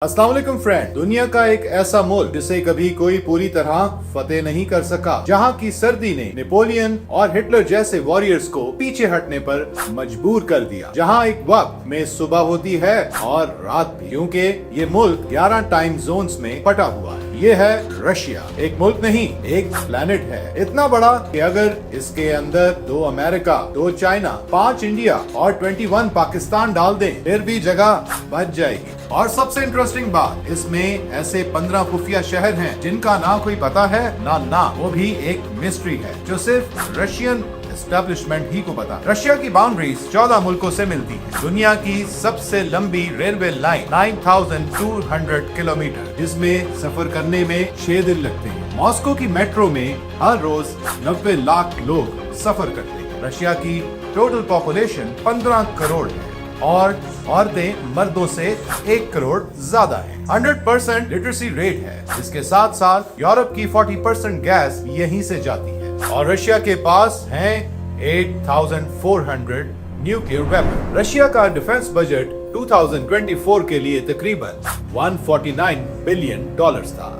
अस्सलाम वालेकुम फ्रेंड। दुनिया का एक ऐसा मुल्क जिसे कभी कोई पूरी तरह फतेह नहीं कर सका, जहां की सर्दी ने नेपोलियन और हिटलर जैसे वॉरियर्स को पीछे हटने पर मजबूर कर दिया, जहां एक वक्त में सुबह होती है और रात भी, क्योंकि ये मुल्क 11 टाइम जोन्स में बटा हुआ है। ये है रशिया। एक मुल्क नहीं, एक प्लेनेट है, इतना बड़ा कि अगर इसके अंदर 2 अमेरिका, 2 चाइना, 5 इंडिया और 21 पाकिस्तान डाल दें, फिर भी जगह बच जाएगी। और सबसे इंटरेस्टिंग बात, इसमें ऐसे 15 खुफिया शहर हैं जिनका ना कोई पता है ना वो भी एक मिस्ट्री है जो सिर्फ रशियन एस्टेब्लिशमेंट ही को पता। रशिया की बाउंड्रीज 14 मुल्कों से मिलती है। दुनिया की सबसे लंबी रेलवे लाइन 9200 किलोमीटर, जिसमें सफर करने में 6 दिन लगते हैं। मॉस्को की मेट्रो में हर रोज 90 लाख लोग सफर करते हैं। रशिया की टोटल पॉपुलेशन 15 करोड़ है और औरतें मर्दों से 1 करोड़ ज्यादा है। 100% लिटरेसी रेट है। इसके साथ साथ यूरोप की 40% गैस यहीं से जाती है और रशिया के पास हैं 8400 न्यूक्लियर वेपन। रशिया का डिफेंस बजट 2024 के लिए तकरीबन $149 बिलियन था,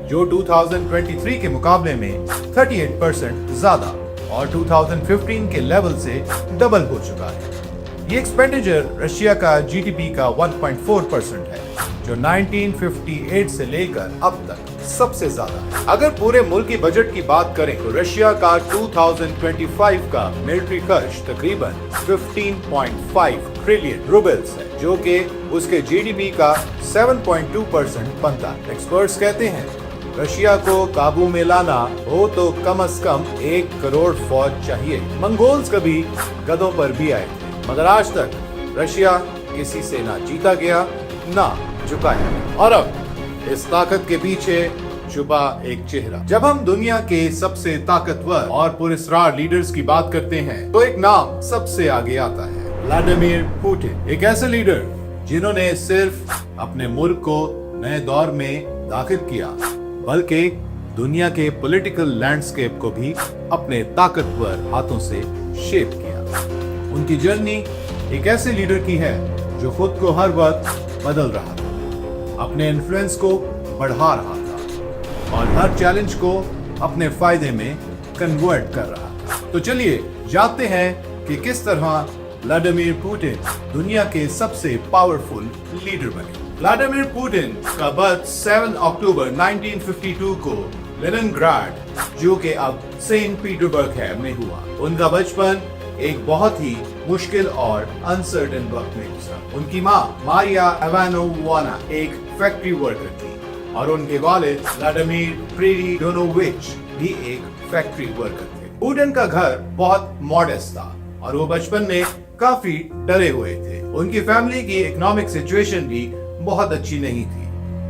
जो 2023 के मुकाबले में 38% ज्यादा और 2015 के लेवल से डबल हो चुका है। ये एक्सपेंडिचर रशिया का जीडीपी का 1.4% है, जो 1958 से लेकर अब तक सबसे ज्यादा है। अगर पूरे मुल्क की बजट की बात करें तो रशिया का 2025 का मिलिट्री खर्च तकरीबन 15.5 ट्रिलियन रूबल्स है, जो कि उसके जीडीपी का 7.2% बनता है। एक्सपर्ट्स कहते हैं रशिया को काबू में लाना हो तो कम से कम 1 करोड़ फौज चाहिए। मंगोल्स कभी गधों पर भी आए, मगर आज तक रशिया किसी से ना जीता गया ना झुकाया। और अब इस ताकत के पीछे छुपा एक चेहरा। जब हम दुनिया के सबसे ताकतवर और पुरस्कार लीडर्स की बात करते हैं तो एक नाम सबसे आगे आता है, व्लादिमीर पुतिन। एक ऐसे लीडर जिन्होंने सिर्फ अपने मुल्क को नए दौर में दाखिल किया, बल्कि दुनिया के पॉलिटिकल लैंडस्केप को भी अपने ताकतवर हाथों से शेप किया। उनकी जर्नी एक ऐसे लीडर की है जो खुद को हर वक्त बदल रहा था, अपने इन्फ्लुएंस को बढ़ा रहा था और हर चैलेंज को अपने फायदे में कन्वर्ट कर रहा था। तो चलिए जानते हैं कि किस तरह व्लादिमीर पुतिन दुनिया के सबसे पावरफुल लीडर बने। व्लादिमीर पुतिन का बर्थ 7 अक्टूबर 1952 को लेनिनग्राड, जो कि अब सेंट पीटर्सबर्ग है, में हुआ। उनका बचपन एक बहुत ही मुश्किल और अनसर्टेन वक्त में गुजरा। उनकी माँ मारिया इवानोवाना एक फैक्ट्री वर्कर थी और उनके वालिद व्लादिमीर प्रिरिडोनोविच भी एक फैक्ट्री वर्कर थे। पुतिन का घर बहुत मॉडेस्ट था और वो बचपन में काफी डरे हुए थे। उनकी फैमिली की इकोनॉमिक सिचुएशन भी बहुत अच्छी नहीं थी,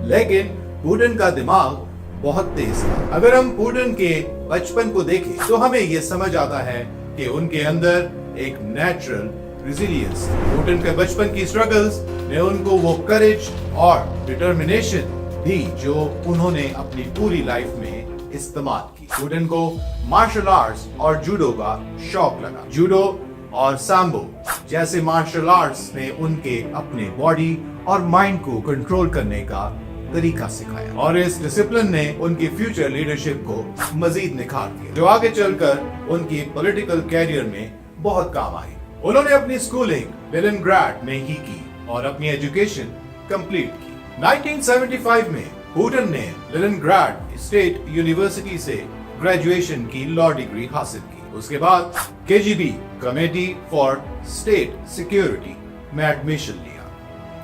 लेकिन पुतिन का दिमाग बहुत तेज था। अगर हम पुतिन के बचपन को देखें तो हमें ये समझ आता है कि उनके अंदर एक नेचुरल रेजिलियंस थी। पुतिन के बचपन की स्ट्रगल्स ने उनको वो करेज और डिटर्मिनेशन दी जो उन्होंने अपनी पूरी लाइफ में इस्तेमाल की। पुतिन को मार्शल आर्ट्स और जूडो का शौक लगा। जूडो और सैम्बो जैसे मार्शल आर्ट्स ने उनके अपने बॉडी और माइंड को कंट्रोल करने का तरीका सिखाया और इस डिसिप्लिन ने उनकी फ्यूचर लीडरशिप को मजीद निखार दिया, जो आगे चलकर उनकी पॉलिटिकल कैरियर में बहुत काम आई। उन्होंने अपनी स्कूलिंग लेनिनग्राड में ही की और अपनी एजुकेशन कंप्लीट की। 1975 में पुतिन ने लेनिनग्राड स्टेट यूनिवर्सिटी से ग्रेजुएशन की लॉ डिग्री हासिल की। उसके बाद KGB committee for state security में एडमिशन लिया।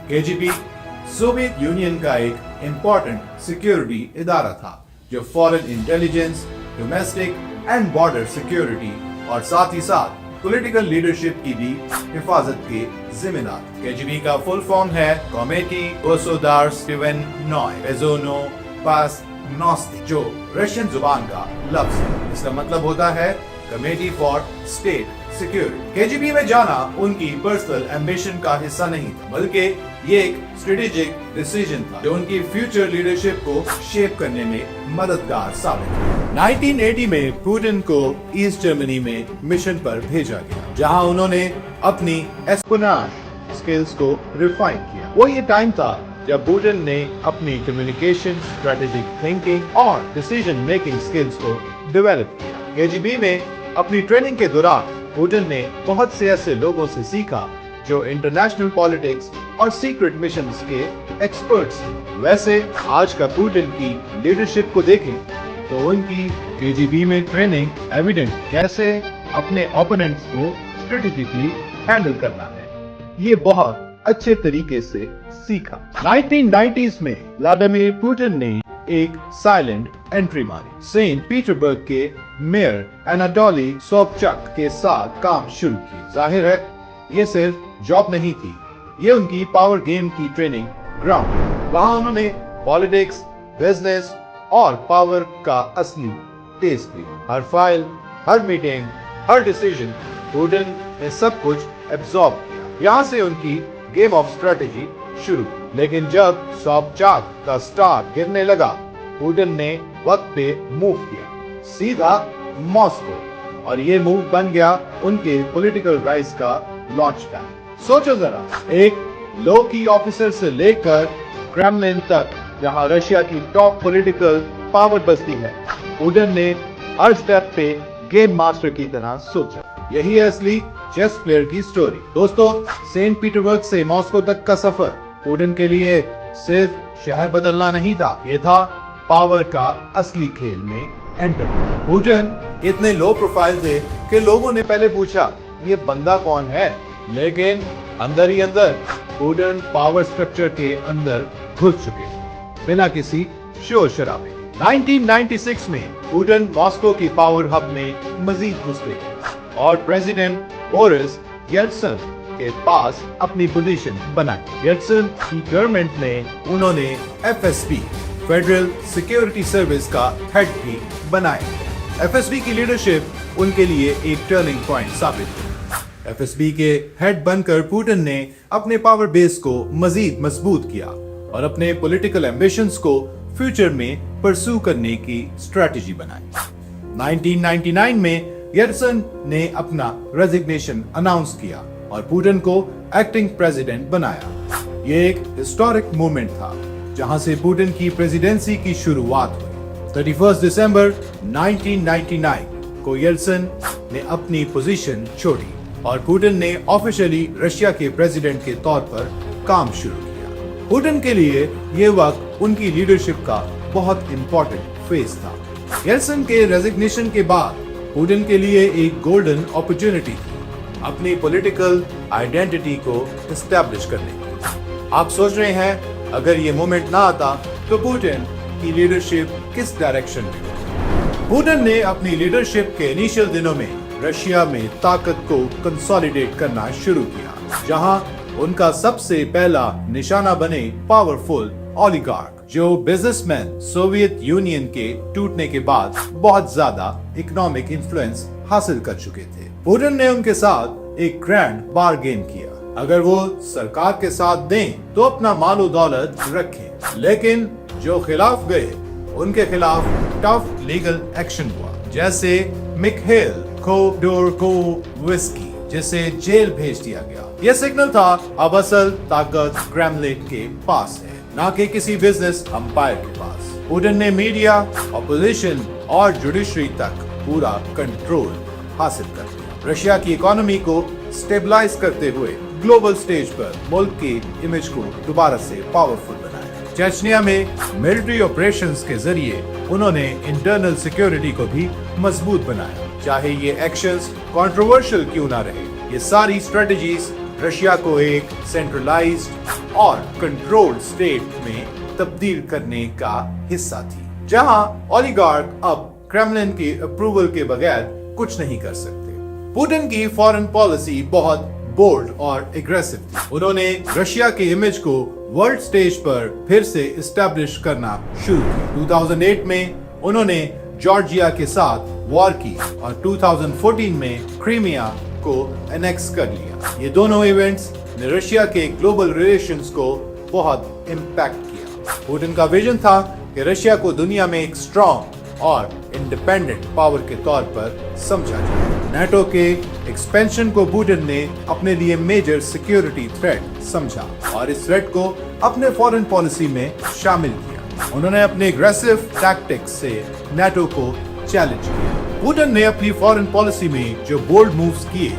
केजीबी सोवियत यूनियन का एक इम्पोर्टेंट सिक्योरिटी इदारा था जो foreign intelligence, domestic and border security और साथ ही साथ पॉलिटिकल लीडरशिप की भी हिफाजत के जिम्मेदार। केजीबी का फुल फॉर्म है कमेटी गोसोदार्स्टिवेननोय बेज़ोनो-पास-नोस्ती, जो रशियन जुबान का लफ्ज है। इसका मतलब होता है committee for state security. KGB में जाना उनकी पर्सनल एम्बिशन का हिस्सा नहीं था, बल्कि ये एक स्ट्रेटेजिक डिसीजन था जो उनकी फ्यूचर लीडरशिप को शेप करने में मददगार साबित हुआ। 1980 में पुतिन को ईस्ट जर्मनी में मिशन पर भेजा गया, जहां उन्होंने अपनी एस्पियोनेज स्किल्स को रिफाइन किया। वो ये टाइम था जब पुतिन ने अपनी कम्युनिकेशन, स्ट्रेटेजिक थिंकिंग और डिसीजन मेकिंग स्किल्स को डेवलप किया। केजीबी में अपनी ट्रेनिंग के दौरान पुतिन ने बहुत से ऐसे लोगों से सीखा जो इंटरनेशनल पॉलिटिक्स और सीक्रेट मिशंस के एक्सपर्ट्स हैं। वैसे आज का पुतिन की लीडरशिप को देखें तो उनकी केजीबी में ट्रेनिंग एविडेंट कैसे अपने ओपोनेंट्स को स्ट्रेटेजिकली हैंडल करना है, ये बहुत अच्छे तरीके से सीखा। 1990s में व्लादिमीर पुतिन ने एक साइलेंट एंट्री मारी। सेंट पीटर्सबर्ग के मेयर एनाटोली सोबचक के साथ काम शुरू किया। जाहिर है ये सिर्फ जॉब नहीं थी, ये उनकी पावर गेम की ट्रेनिंग ग्राउंड। वहां उन्होंने पॉलिटिक्स, बिजनेस और पावर का असली टेस्ट लिया। हर फाइल, हर मीटिंग, हर डिसीजन पुतिन ने सब कुछ एब्जॉर्ब किया। यहाँ से उनकी गेम ऑफ स्ट्रेटेजी शुरू। लेकिन जब सोबचाक का स्टार गिरने लगा, पुतिन ने वक्त पे मूव किया, सीधा मॉस्को, और ये मूव बन गया उनके पॉलिटिकल राइज का लॉन्च पैड। सोचो जरा, एक लो की ऑफिसर से लेकर क्रेमलिन तक, जहां रशिया की टॉप पॉलिटिकल पावर बसती है, पुतिन ने हर स्टेप पे गेम मास्टर की तरह सोचा। यही है असली चेस प्लेयर की स्टोरी। दोस्तों, सेंट पीटर्सबर्ग से मॉस्को तक का सफर पुतिन के लिए सिर्फ शहर बदलना नहीं था, ये था पावर का असली खेल में एंटर। पुतिन इतने लो प्रोफाइल थे कि लोगों ने पहले पूछा ये बंदा कौन है, लेकिन अंदर ही अंदर पुतिन पावर स्ट्रक्चर के अंदर घुस चुके बिना किसी शोर शराबे। 1996 में पुतिन मॉस्को की पावर हब में मजीद घुस गए और प्रेसिडेंट बोरिस येल्त्सिन के पास अपनी पोजीशन बनाई। येल्त्सिन की गवर्नमेंट ने उन्होंने एफएसबी, फेडरल सिक्योरिटी सर्विस का हेड भी बनाया। एफएसबी की लीडरशिप उनके लिए एक टर्निंग पॉइंट साबित हुई। एफएसबी के हेड बनकर पुतिन ने अपने पावर बेस को मजीद मजबूत किया और अपने पॉलिटिकल एम्बिशंस को फ्यूचर में परस्यू करने की स्ट्रेटजी बनाई। 1999 में येल्त्सिन ने अपना रेजिग्नेशन अनाउंस किया और पुतिन को एक्टिंग प्रेसिडेंट बनाया। ये एक हिस्टोरिक मूवमेंट था जहां से पुतिन की प्रेसिडेंसी की शुरुआत हुई। 31 दिसंबर 1999 को येल्त्सिन ने अपनी पोजीशन छोड़ी और पुतिन ने ऑफिशियली रशिया के प्रेसिडेंट के तौर पर काम शुरू किया। पुतिन के लिए ये वक्त उनकी लीडरशिप का बहुत इंपॉर्टेंट फेज था। येल्त्सिन के रेजिग्नेशन के बाद पुतिन के लिए एक गोल्डन अपॉर्चुनिटी थी अपनी पॉलिटिकल आइडेंटिटी को एस्टैब्लिश करने की। आप सोच रहे हैं अगर ये मोमेंट ना आता तो पुतिन की लीडरशिप किस डायरेक्शन में होती? पुतिन ने अपनी लीडरशिप के इनिशियल दिनों में रशिया में ताकत को कंसोलिडेट करना शुरू किया, जहां उनका सबसे पहला निशाना बने पावरफुल ओलिगार्क, जो बिजनेसमैन सोवियत यूनियन के टूटने के बाद बहुत ज्यादा इकोनॉमिक इन्फ्लुएंस हासिल कर चुके थे। पुतिन ने उनके साथ एक ग्रैंड बारगेन किया, अगर वो सरकार के साथ दें तो अपना मालो दौलत रखें, लेकिन जो खिलाफ गए उनके खिलाफ टफ लीगल एक्शन हुआ, जैसे मिखाइल खोडोरकोव्स्की, जिसे जेल भेज दिया गया। यह सिग्नल था अब असल ताकत क्रेमलिन के पास है, न कि किसी बिजनेस अंपायर के पास। पुतिन ने मीडिया, ऑपोजिशन और जुडिशरी तक पूरा कंट्रोल हासिल कर लिया। रशिया की इकोनॉमी को स्टेबलाइज करते हुए ग्लोबल स्टेज पर मुल्क की इमेज को दोबारा से पावरफुल बनाया। चेचनिया में मिलिट्री ऑपरेशंस के जरिए उन्होंने इंटरनल सिक्योरिटी को भी मजबूत बनाया, चाहे ये एक्शंस कंट्रोवर्शियल क्यों ना रहे। ये सारी स्ट्रेटजीज रशिया को एक सेंट्रलाइज्ड और कंट्रोल्ड स्टेट में तब्दील करने का हिस्सा थी, जहां ओलिगार्क अब क्रेमलिन की अप्रूवल के बगैर कुछ नहीं कर सकते। पुतिन की फॉरेन पॉलिसी बहुत बोल्ड और एग्रेसिव थी। उन्होंने रशिया के इमेज को वर्ल्ड स्टेज पर फिर से एस्टैब्लिश करना शुरू किया। 2008 में उन्होंने जॉर्जिया के साथ वॉर की और 2014 में क्रीमिया को एनेक्स कर लिया। ये दोनों इवेंट्स ने रशिया के ग्लोबल रिलेशंस को बहुत इम्पैक्ट किया। पुतिन का विजन था कि रशिया को दुनिया में एक स्ट्रॉन्ग और इंडिपेंडेंट पावर के तौर पर समझा जाए। नाटो के एक एक्सपेंशन को पुतिन ने अपने लिए मेजर सिक्योरिटी थ्रेट समझा और इस थ्रेट को अपने फॉरेन पॉलिसी में शामिल किया। उन्होंने अपने एग्रेसिव टैक्टिक्स से नाटो को चैलेंज किया। पुतिन ने अपनी फॉरेन पॉलिसी में जो बोल्ड मूव्स किए,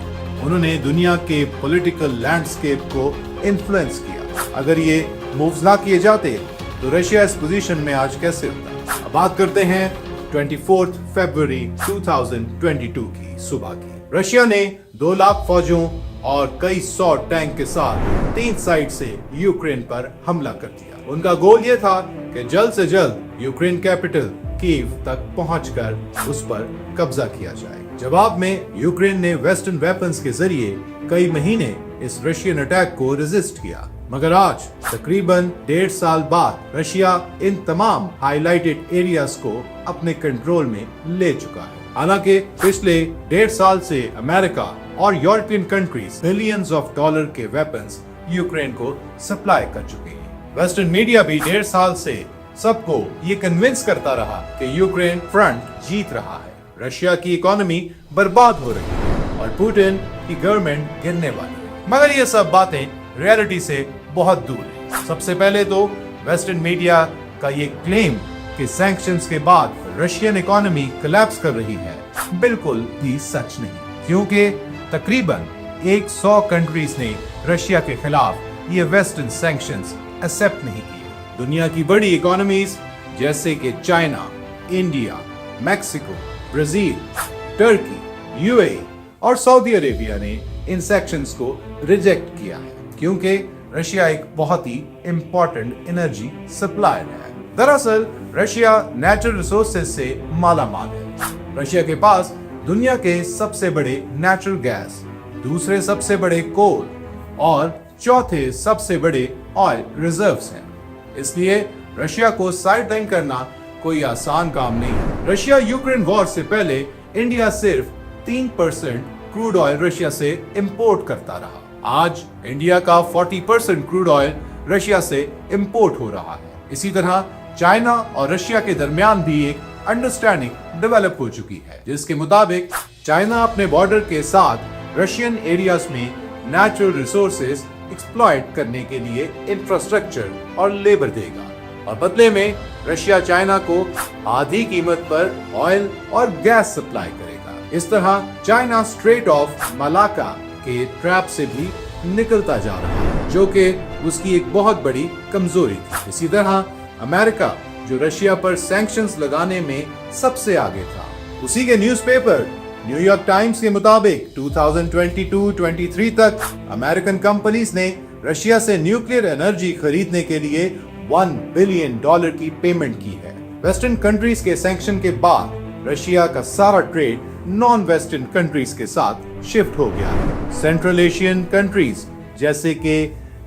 उन्होंने दुनिया के पॉलिटिकल लैंडस्केप को इन्फ्लुएंस किया। अगर ये मूव्स ना किए जाते तो रशिया इस पोजीशन में आज कैसे होता। अब बात करते हैं 24 फरवरी 2022 की सुबह की। रशिया ने 2 लाख फौजों और कई 100 टैंक के साथ 3 साइड से यूक्रेन पर हमला कर दिया। उनका गोल ये था कि जल्द से जल्द यूक्रेन कैपिटल कीव तक पहुंचकर उस पर कब्जा किया जाए। जवाब में यूक्रेन ने वेस्टर्न वेपन्स के जरिए कई महीने इस रशियन अटैक को रेजिस्ट किया, मगर आज तकरीबन 1.5 साल बाद रशिया इन तमाम हाईलाइटेड एरियाज को अपने कंट्रोल में ले चुका है। हालांकि पिछले 1.5 साल से अमेरिका और European countries billions of dollar के वेपन्स यूक्रेन को सप्लाई कर चुके हैं। वेस्टर्न मीडिया भी 1.5 साल से सबको ये कन्विंस करता रहा कि यूक्रेन फ्रंट जीत रहा है, रशिया की इकोनॉमी बर्बाद हो रही है और पुतिन की गवर्नमेंट गिरने वाली है। मगर ये सब बातें रियलिटी से बहुत दूर है। सबसे पहले तो वेस्टर्न मीडिया का ये क्लेम कि सैंक्शंस के बाद रशियन इकोनॉमी कोलैप्स कर रही है बिल्कुल भी सच नहीं, क्योंकि तकरीबन 100 कंट्रीज ने रशिया के खिलाफ ये वेस्टर्न सैंक्शंस एक्सेप्ट नहीं किए। दुनिया की बड़ी इकोनॉमीज जैसे कि China, India, Mexico, Brazil, Turkey, UAE और सऊदी अरेबिया ने इन सैंक्शंस को रिजेक्ट किया है, क्योंकि रशिया एक बहुत ही इंपॉर्टेंट एनर्जी सप्लायर है। दरअसल रशिया नेचुरल रिसोर्सेज से माला माल है। रशिया के पास दुनिया के सबसे बड़े नेचुरल गैस, दूसरे सबसे बड़े कोल और चौथे सबसे बड़े ऑयल रिजर्व्स हैं। इसलिए रशिया को साइडलाइन करना कोई आसान काम नहीं। रशिया यूक्रेन वॉर से पहले इंडिया सिर्फ 3% क्रूड ऑयल रशिया से इंपोर्ट करता रहा। आज इंडिया का 40% क्रूड ऑयल रशिया से इंपोर्ट हो रहा है। इसी तरह चाइना और रशिया के दरमियान भी एक अंडरस्टैंडिंग डेवलप हो चुकी है, जिसके मुताबिक चाइना अपने बॉर्डर के साथ रशियन एरियाज में नेचुरल रिसोर्सेज एक्सप्लॉइट करने के लिए इंफ्रास्ट्रक्चर और लेबर देगा और बदले में रशिया चाइना को आधी कीमत पर ऑयल और गैस सप्लाई करेगा। इस तरह चाइना स्ट्रेट ऑफ मलाक्का के ट्रैप से भी निकलता जा रहा है, जो कि उसकी एक बहुत बड़ी कमजोरी थी। इसी तरह अमेरिका, जो रशिया पर सैंक्शंस लगाने में सबसे आगे था, उसी के न्यूज़पेपर न्यूयॉर्क टाइम्स के मुताबिक 2022-23 तक अमेरिकन कंपनीज ने रशिया से न्यूक्लियर एनर्जी खरीदने के लिए $1 बिलियन की पेमेंट की है। वेस्टर्न कंट्रीज के सैंक्शन के बाद रशिया का सारा ट्रेड नॉन वेस्टर्न कंट्रीज के साथ शिफ्ट हो गया है। सेंट्रल एशियन कंट्रीज जैसे कि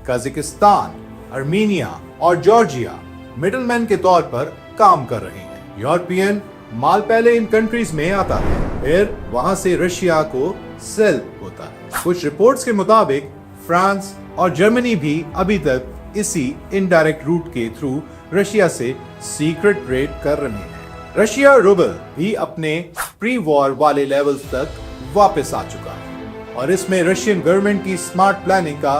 कजाकिस्तान, आर्मीनिया और जॉर्जिया मिडलमैन के तौर पर काम कर रहे हैं। यूरोपियन माल पहले इन कंट्रीज में आता है, फिर वहां से रशिया को सेल होता है। कुछ रिपोर्ट्स के मुताबिक फ्रांस और जर्मनी भी अभी तक इसी इनडायरेक्ट रूट के थ्रू रशिया से सीक्रेट ट्रेड कर रहे हैं। रशिया रूबल भी अपने प्री वॉर वाले लेवल्स तक वापस आ चुका है और इसमें रशियन गवर्नमेंट की स्मार्ट प्लानिंग का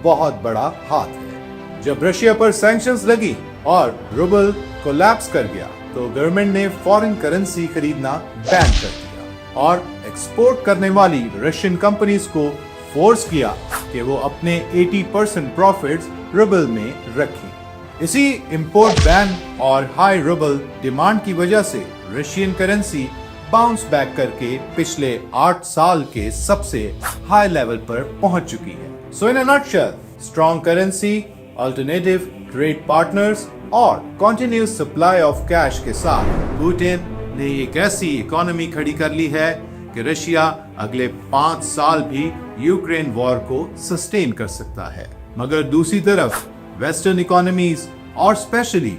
बहुत बड़ा हाथ है। जब रशिया पर सैंक्शंस लगी और रूबल कोलैप्स कर गया तो गवर्नमेंट ने फॉरेन करेंसी खरीदना बैन कर दिया और एक्सपोर्ट करने वाली रशियन कंपनीज को फोर्स किया कि वो अपने 80% प्रॉफिट्स रूबल में रखें। इसी इंपोर्ट बैन और हाई रूबल डिमांड की वजह से रशियन करेंसी बाउंस बैक करके पिछले 8 साल के सबसे हाई लेवल पर पहुंच चुकी है। So in a nutshell, strong currency, alternative trade partners और कंटिन्यूस सप्लाई ऑफ कैश के साथ पुतिन ने एक ऐसी इकोनॉमी खड़ी कर ली है कि रशिया अगले 5 साल भी यूक्रेन वॉर को सस्टेन कर सकता है। मगर दूसरी तरफ वेस्टर्न इकोनॉमीज और स्पेशली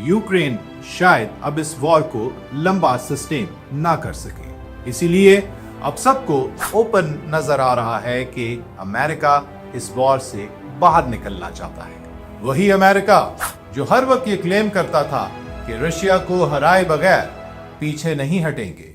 यूक्रेन शायद अब इस वॉर को लंबा सस्टेन ना कर सके। इसीलिए अब सबको ओपन नजर आ रहा है कि अमेरिका इस वॉर से बाहर निकलना चाहता है। वही अमेरिका जो हर वक्त ये क्लेम करता था कि रशिया को हराए बगैर पीछे नहीं हटेंगे,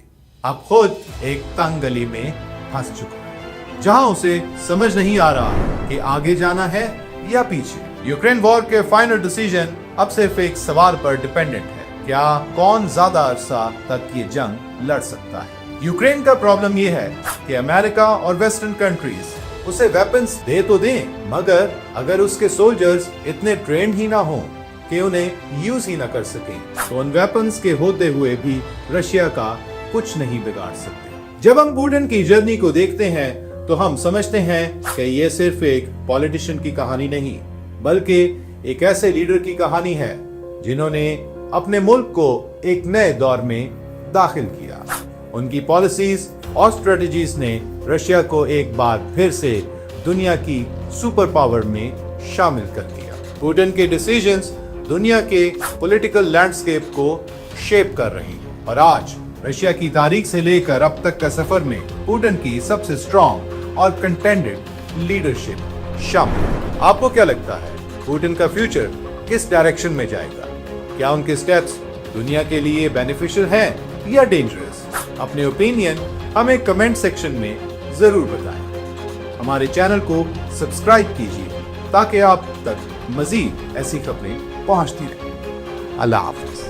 अब खुद एक तंग गली में फंस चुका है। जहां उसे समझ नहीं आ रहा कि आगे जाना है या पीछे। यूक्रेन वॉर के फाइनल डिसीजन अब सिर्फ एक सवाल पर डिपेंडेंट है, क्या कौन ज्यादा अरसा तक ये जंग लड़ सकता है। यूक्रेन का प्रॉब्लम ये है कि अमेरिका और वेस्टर्न कंट्रीज उसे वेपन्स दे तो दें, मगर अगर उसके सोल्जर्स इतने ट्रेंड ही ना हों कि उन्हें यूज ही ना कर सकें, तो उन वेपन्स के होते हुए भी रशिया का कुछ नहीं बिगाड़ सकते। जब हम पुतिन की जर्नी को देखते हैं तो हम समझते हैं कि ये सिर्फ एक पॉलिटिशियन की कहानी नहीं, बल्कि एक ऐसे लीडर की कहानी है जिन्होंने अपने मुल्क को एक नए दौर में दाखिल किया। उनकी पॉलिसीज और स्ट्रेटजीज ने रशिया को एक बार फिर से दुनिया की सुपर पावर में शामिल कर दिया। पुतिन के डिसीजंस दुनिया के पॉलिटिकल लैंडस्केप को शेप कर रही हैं और आज रशिया की तारीख से लेकर अब तक का सफर में पुतिन की सबसे स्ट्रॉन्ग और कंटेंडेड लीडरशिप शामिल है। आपको क्या लगता है, पुतिन का फ्यूचर किस डायरेक्शन में जाएगा? क्या उनके स्टेप्स दुनिया के लिए बेनिफिशियल हैं या डेंजरस? अपने ओपिनियन हमें कमेंट सेक्शन में जरूर बताएं। हमारे चैनल को सब्सक्राइब कीजिए ताकि आप तक मजीद ऐसी खबरें पहुंचती रहें। अल्लाह हाफ़िज़।